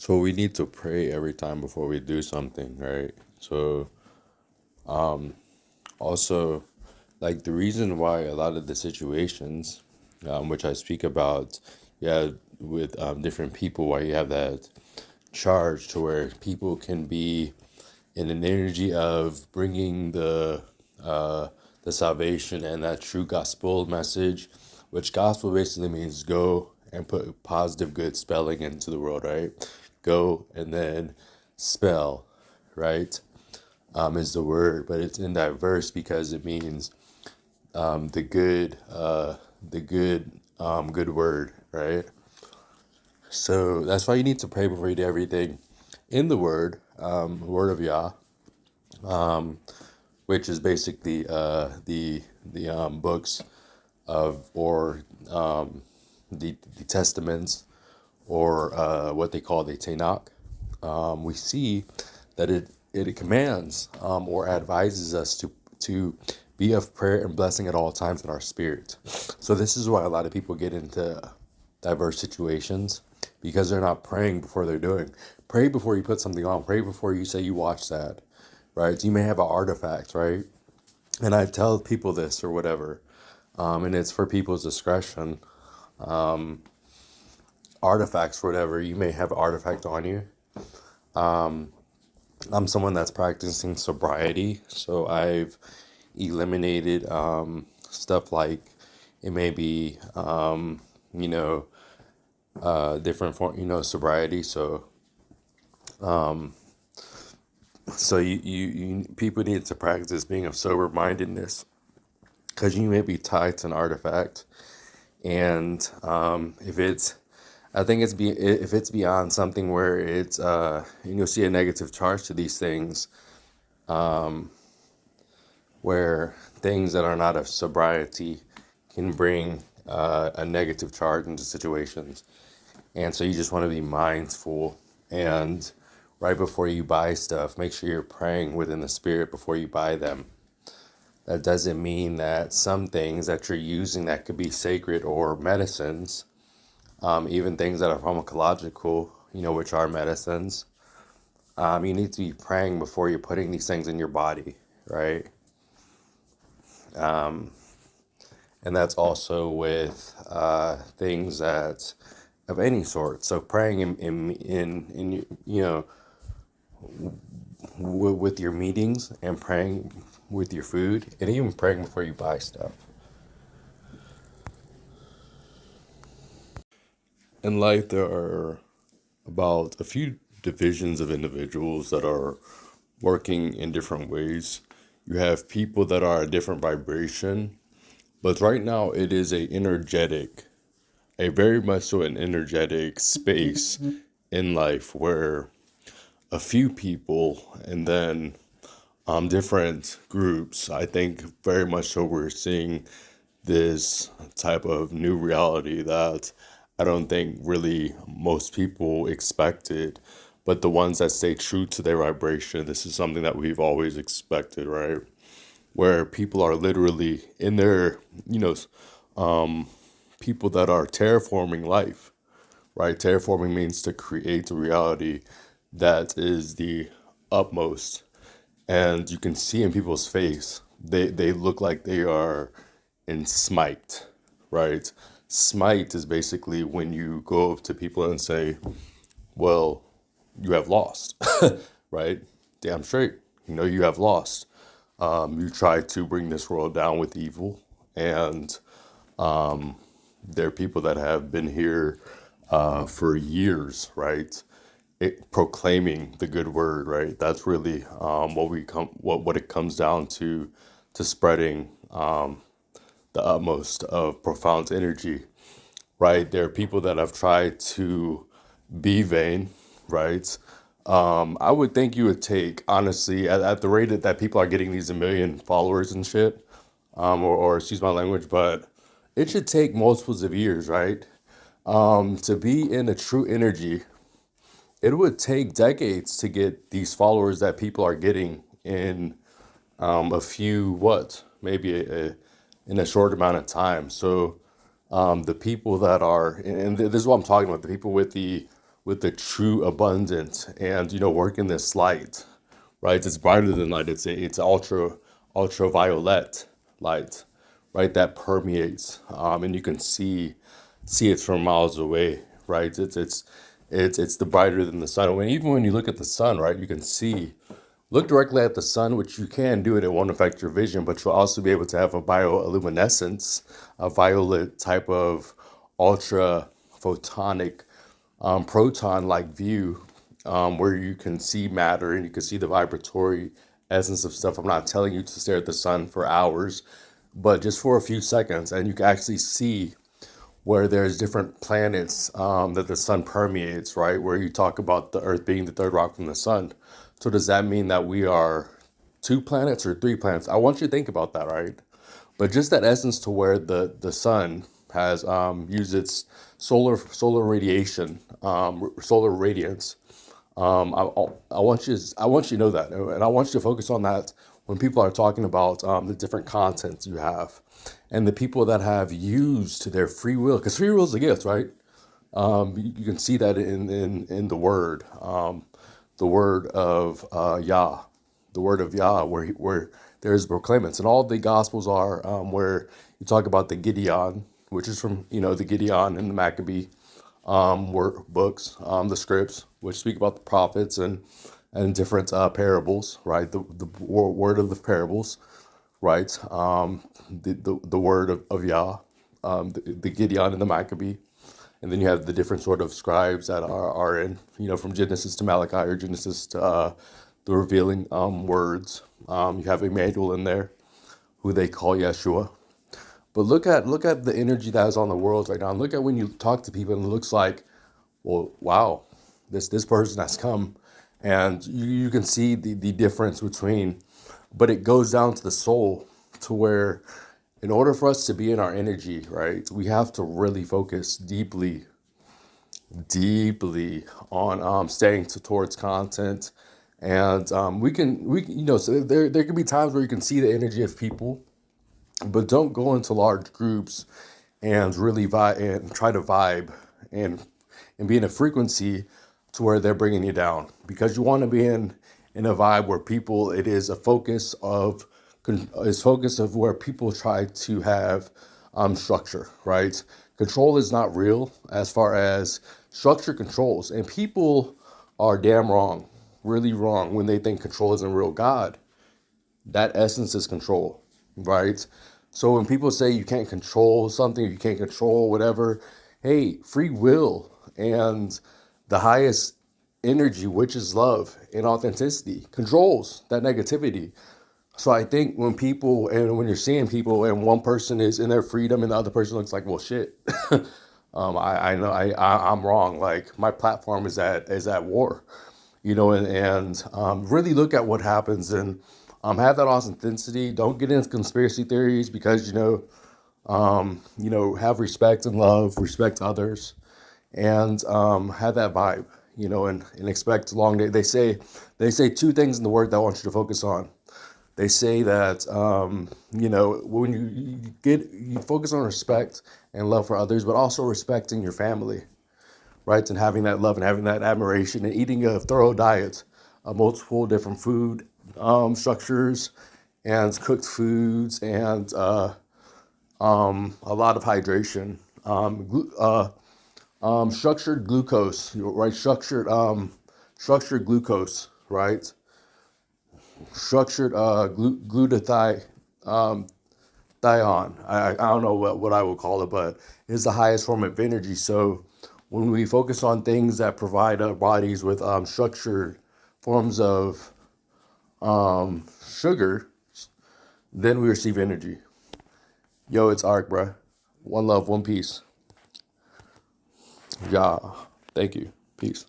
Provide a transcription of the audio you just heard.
So we need to pray every time before we do something, right? So also, like the reason why a lot of the situations, which I speak about, yeah, with different people, why you have that charge to where people can be in an energy of bringing the salvation and that true gospel message, which gospel basically means go and put positive good spelling into the world, right? Go and then spell, right? Is the word, but it's in that verse because it means the good word, right? So that's why you need to pray before you do everything in the word of Yah, which is basically the books of or the testaments or what they call the Tanakh. We see that it commands or advises us to be of prayer and blessing at all times in our spirit. So this is why a lot of people get into diverse situations because they're not praying before they're doing. Pray before you put something on. Pray before you say you watch that, right? You may have an artifact, right? And I tell people this or whatever, and it's for people's discretion. Artifacts, whatever, you may have an artifact on you. I'm someone that's practicing sobriety, so I've eliminated stuff like it may be, you know, different form, sobriety. So you people need to practice being of sober mindedness because you may be tied to an artifact, and if it's I think if it's beyond something where it's you'll see a negative charge to these things, where things that are not of sobriety can bring a negative charge into situations. And so you just want to be mindful, and right before you buy stuff, make sure you're praying within the spirit before you buy them. That doesn't mean that some things that you're using that could be sacred or medicines, even things that are pharmacological, which are medicines, you need to be praying before you're putting these things in your body, right? And that's also with things that of any sort. So praying in with your meetings, and praying with your food, and even praying before you buy stuff. In life, there are about a few divisions of individuals that are working in different ways. You have people that are a different vibration, but right now it is a very much so an energetic space in life where a few people and then different groups, I think very much so we're seeing this type of new reality that I don't think really most people expected, but the ones that stay true to their vibration, this is something that we've always expected, right? Where people are literally in their, people that are terraforming life, right? Terraforming means to create a reality that is the utmost. And you can see in people's face, they look like they are in smite, right? Smite is basically when you go up to people and say, well, you have lost, right? Damn straight. You have lost. You tried to bring this world down with evil, and there are people that have been here for years, right? Proclaiming the good word, right? That's really what it comes down to spreading the utmost of profound energy, right? There are people that have tried to be vain, right? I would think you would take, honestly, at the rate that people are getting these 1 million followers and shit, or excuse my language, but it should take multiples of years, right? To be in a true energy, it would take decades to get these followers that people are getting in a few, maybe in a short amount of time. So the people that are, and this is what I'm talking about, the people with the with the true abundance, and work in this light, right? It's brighter than light. It's ultraviolet light, right? That permeates, and you can see it from miles away, right? It's the brighter than the sun. Even when you look at the sun, right, you can see. Look directly at the sun, which you can do it. It won't affect your vision, but you'll also be able to have a bioluminescence, a violet type of ultra photonic proton-like view, where you can see matter and you can see the vibratory essence of stuff. I'm not telling you to stare at the sun for hours, but just for a few seconds, and you can actually see where there's different planets that the sun permeates, right? Where you talk about the Earth being the third rock from the sun. So does that mean that we are two planets or three planets? I want you to think about that, right? But just that essence to where the sun has used its solar radiation, solar radiance. I want you to know that, and I want you to focus on that when people are talking about the different contents you have, and the people that have used their free will, because free will is a gift, right? You can see that in the word of Yah, the word of Yah, where there's proclaimants, and all the gospels are where you talk about the Gideon, which is from the Gideon and the Maccabee books, the scripts, which speak about the prophets and different parables, right? The word of the parables, right? The word of Yah, the Gideon and the Maccabee. And then you have the different sort of scribes that are in, from Genesis to Malachi, or Genesis to the revealing words. You have Emmanuel in there, who they call Yeshua. But look at the energy that is on the world right now. And look at when you talk to people, and it looks like, well, wow, this person has come, and you can see the difference between. But it goes down to the soul, to where, in order for us to be in our energy, right, we have to really focus deeply on staying towards content, and so there can be times where you can see the energy of people, but don't go into large groups and really vibe and try to vibe and be in a frequency to where they're bringing you down, because you want to be in a vibe where people, it is a focus of where people try to have structure, right? Control is not real, as far as structure controls, and people are damn wrong, really wrong, when they think control isn't real. God, that essence is control, right? So when people say you can't control something, you can't control whatever, hey, free will and the highest energy, which is love and authenticity, controls that negativity. So I think when you're seeing people, and one person is in their freedom and the other person looks like, well, shit, I know I'm wrong. Like, my platform is at war, and really look at what happens, and have that authenticity. Don't get into conspiracy theories, because have respect and love, respect others, and have that vibe, and expect long day. They say two things in the word that I want you to focus on. They say that when you focus on respect and love for others, but also respecting your family, right? And having that love and having that admiration, and eating a thorough diet of multiple different food structures and cooked foods, and a lot of hydration, structured glucose, right? Structured glucose, right? Structured glutathione. I don't know what I would call it, but it's the highest form of energy. So when we focus on things that provide our bodies with structured forms of sugar, then we receive energy. Yo, it's Ark, bruh. One love, one peace. Yeah. Thank you. Peace.